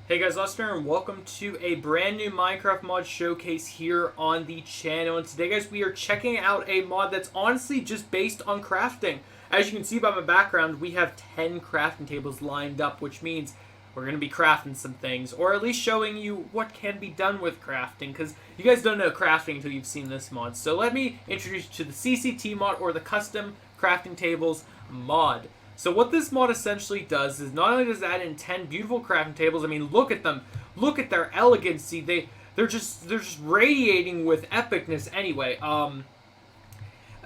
Hey guys, Lester, and welcome to a brand new Minecraft mod showcase here on the channel. And today, guys, we are checking out a mod that's honestly just based on crafting. As you can see by my background, we have 10 crafting tables lined up, which means we're going to be crafting some things, or at least showing you what can be done with crafting, because you guys don't know crafting until you've seen this mod. So let me introduce you to the CCT mod, or the Custom Crafting Tables mod. So what this mod essentially does is not only does it add in 10 beautiful crafting tables, I mean, look at them. Look at their elegancy. They're just radiating with epicness anyway.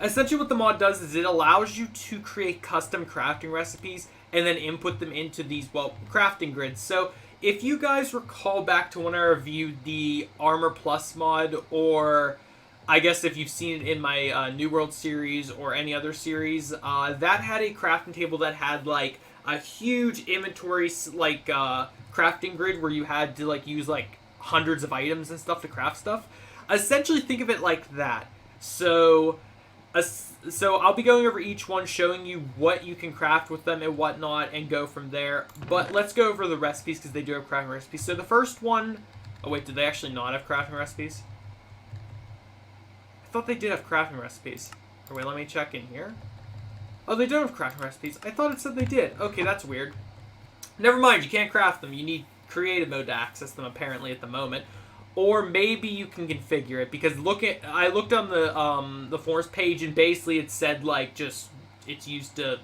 Essentially what the mod does is it allows you to create custom crafting recipes and then input them into these, well, crafting grids. So if you guys recall back to when I reviewed the Armor Plus mod, or I guess if you've seen it in my New World series or any other series, that had a crafting table that had like a huge inventory like crafting grid where you had to like use like hundreds of items and stuff to craft stuff. Essentially, think of it like that. So I'll be going over each one, showing you what you can craft with them and whatnot, and go from there. But let's go over the recipes because they do have crafting recipes. So the first one, oh wait, did they actually not have crafting recipes? I thought they did have crafting recipes. Oh, wait, let me check in here. Oh, they don't have crafting recipes. I thought it said they did. Okay, that's weird. Never mind, you can't craft them. You need creative mode to access them, apparently, at the moment. Or maybe you can configure it, because I looked on the forums page, and basically it said, like, just, it's used to,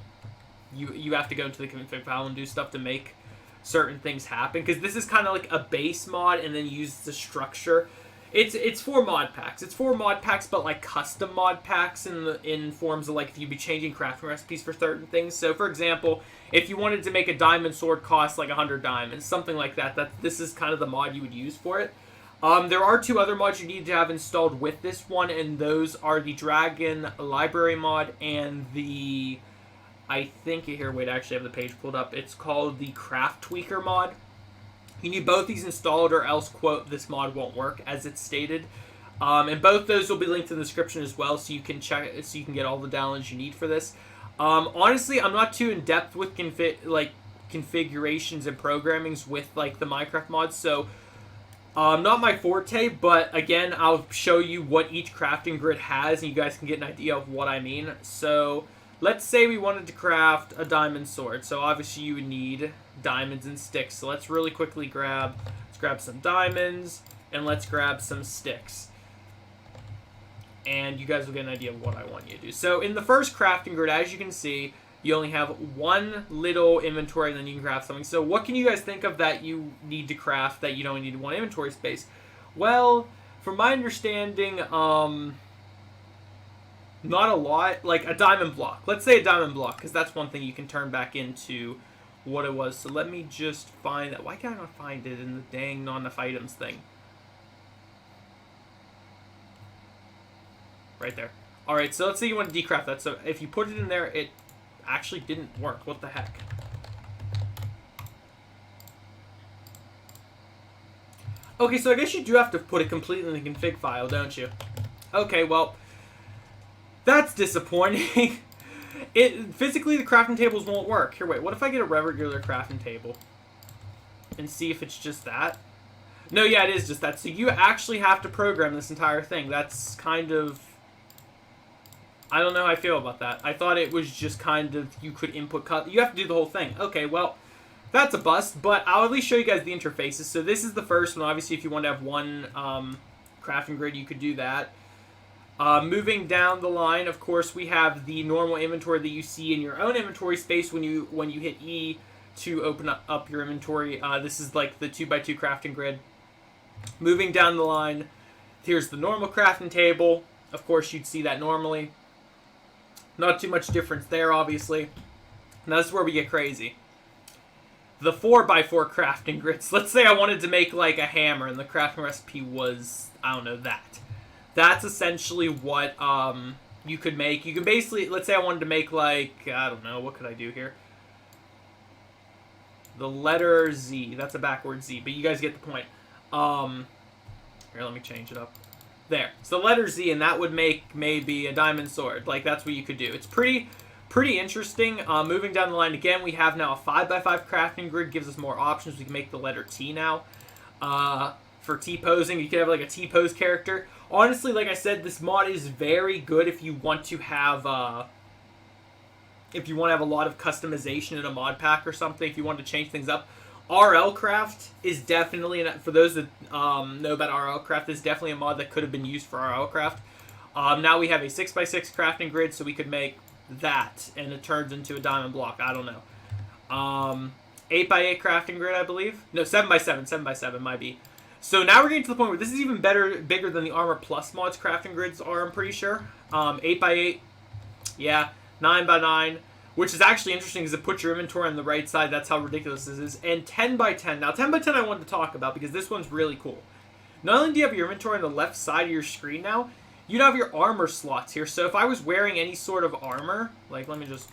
you have to go into the config file and do stuff to make certain things happen, because this is kind of like a base mod, and then use the structure. It's for mod packs. It's for mod packs, but like custom mod packs in forms of like if you'd be changing crafting recipes for certain things. So for example, if you wanted to make a diamond sword cost like 100 diamonds, something like that, this is kind of the mod you would use for it. There are two other mods you need to have installed with this one, and those are the Dragon Library mod and the, I think here, wait, I actually have the page pulled up. It's called the Craft Tweaker mod. You need both these installed, or else, quote, this mod won't work, as it's stated. And both those will be linked in the description as well, so you can check, so you can get all the downloads you need for this. Honestly, I'm not too in depth with configurations and programmings with like the Minecraft mods, so not my forte. But again, I'll show you what each crafting grid has, and you guys can get an idea of what I mean. So let's say we wanted to craft a diamond sword. So obviously you would need diamonds and sticks. So let's really quickly grab some diamonds, and let's grab some sticks. And you guys will get an idea of what I want you to do. So in the first crafting grid, as you can see, you only have one little inventory, and then you can craft something. So what can you guys think of that you need to craft that you don't need one inventory space? Well, from my understanding, not a lot. Like a diamond block. Let's say a diamond block, because that's one thing you can turn back into what it was. So let me just find that. Why can I not find it in the dang not enough items thing? Right there. Alright, so let's say you want to decraft that. So if you put it in there, it actually didn't work. What the heck? Okay, so I guess you do have to put it completely in the config file, don't you? Okay, well, that's disappointing. Physically, the crafting tables won't work. Here, wait, what if I get a regular crafting table? And see if it's just that? No, yeah, it is just that. So you actually have to program this entire thing. That's kind of, I don't know how I feel about that. I thought it was just kind of, you could input, you have to do the whole thing. Okay, well, that's a bust, but I'll at least show you guys the interfaces. So this is the first one. Obviously, if you want to have one crafting grid, you could do that. Moving down the line, of course, we have the normal inventory that you see in your own inventory space when you hit E to open up your inventory. This is like the 2x2 crafting grid. Moving down the line, here's the normal crafting table. Of course, you'd see that normally. Not too much difference there, obviously. Now, this is where we get crazy. The 4x4 crafting grids. Let's say I wanted to make like a hammer, and the crafting recipe was, I don't know, that. That's essentially what you could make. You can basically, let's say I wanted to make like, I don't know, what could I do here? The letter Z. That's a backward Z, but you guys get the point. Here, let me change it up. There. So the letter Z, and that would make maybe a diamond sword. Like, that's what you could do. It's pretty Pretty interesting. Moving down the line again, we have now a 5x5 crafting grid. Gives us more options. We can make the letter T now. For T-posing, you can have like a T-pose character. Honestly, like I said, this mod is very good if you want to have a lot of customization in a mod pack or something. If you want to change things up, RL Craft is definitely, for those that know about RL Craft, is definitely a mod that could have been used for RL Craft. Now we have a 6x6 crafting grid, so we could make that, and it turns into a diamond block. I don't know. 8x8 crafting grid, I believe. No, 7x7. 7x7 might be. So now we're getting to the point where this is even bigger than the Armor Plus mods crafting grids are, I'm pretty sure. 8x8, yeah, 9x9, which is actually interesting because it puts your inventory on the right side. That's how ridiculous this is. And 10x10. Now, 10x10 I wanted to talk about because this one's really cool. Not only do you have your inventory on the left side of your screen now, you'd have your armor slots here. So if I was wearing any sort of armor, like let me just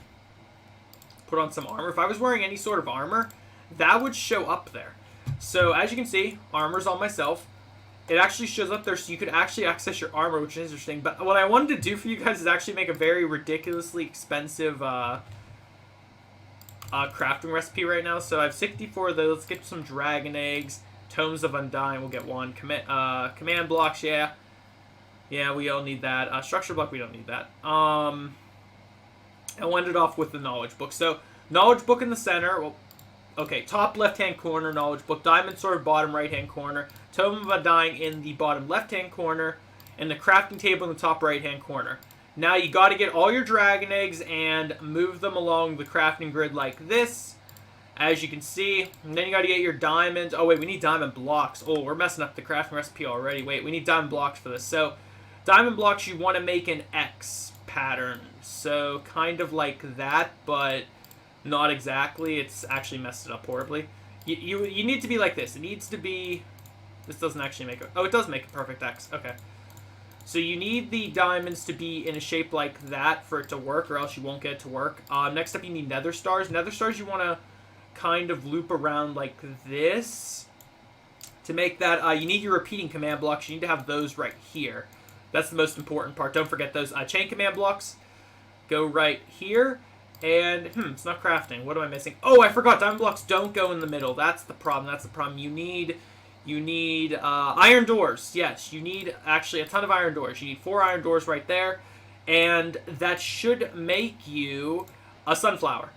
put on some armor. If I was wearing any sort of armor, that would show up there. So as you can see, armor's on myself. It actually shows up there so you could actually access your armor, which is interesting. But what I wanted to do for you guys is actually make a very ridiculously expensive crafting recipe right now. So I have 64 of those. Let's get some dragon eggs. Tomes of Undying, we'll get one. Command blocks, yeah. Yeah, we all need that. Structure block, we don't need that. I ended off with the knowledge book. So, knowledge book in the center. Well, okay, top left-hand corner, knowledge book. Diamond sword, bottom right-hand corner. Tome of Undying in the bottom left-hand corner. And the crafting table in the top right-hand corner. Now, you got to get all your dragon eggs and move them along the crafting grid like this. As you can see. And then you got to get your diamonds. Oh, wait, we need diamond blocks. Oh, we're messing up the crafting recipe already. Wait, we need diamond blocks for this. So, diamond blocks, you want to make an X pattern. So, kind of like that, but not exactly. It's actually messed it up horribly. You need to be like this. It needs to be... This doesn't actually make it... Oh, it does make a perfect X. Okay. So you need the diamonds to be in a shape like that for it to work, or else you won't get it to work. Next up, you need nether stars. Nether stars, you want to kind of loop around like this. To make that, you need your repeating command blocks. You need to have those right here. That's the most important part. Don't forget those chain command blocks. Go right here. And, it's not crafting. What am I missing? Oh, I forgot. Diamond blocks don't go in the middle. That's the problem. That's the problem. You need iron doors. Yes, you need actually a ton of iron doors. You need 4 iron doors right there. And that should make you a sunflower.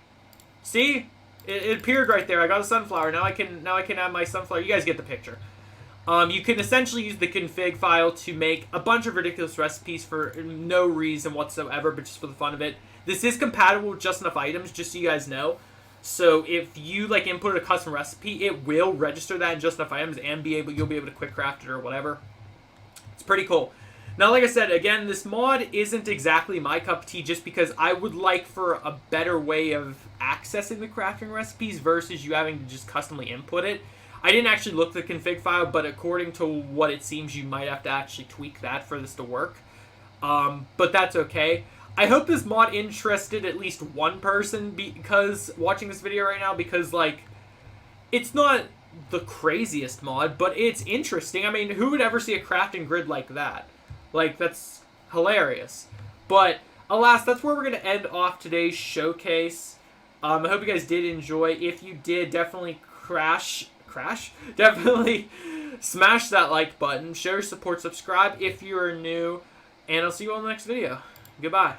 See? It appeared right there. I got a sunflower. Now I can add my sunflower. You guys get the picture. You can essentially use the config file to make a bunch of ridiculous recipes for no reason whatsoever, but just for the fun of it. This is compatible with just enough items, just so you guys know. So if you like input a custom recipe, it will register that in just enough items and you'll be able to quick craft it or whatever. It's pretty cool. Now, like I said, again, this mod isn't exactly my cup of tea just because I would like for a better way of accessing the crafting recipes versus you having to just customly input it. I didn't actually look at the config file, but according to what it seems, you might have to actually tweak that for this to work. But that's okay. I hope this mod interested at least one person because watching this video right now, because like it's not the craziest mod, but it's interesting. I mean, who would ever see a crafting grid like that? Like, that's hilarious. But alas, that's where we're going to end off today's showcase. I hope you guys did enjoy. If you did, definitely definitely smash that like button. Show your support, subscribe if you are new, and I'll see you all in the next video. Goodbye.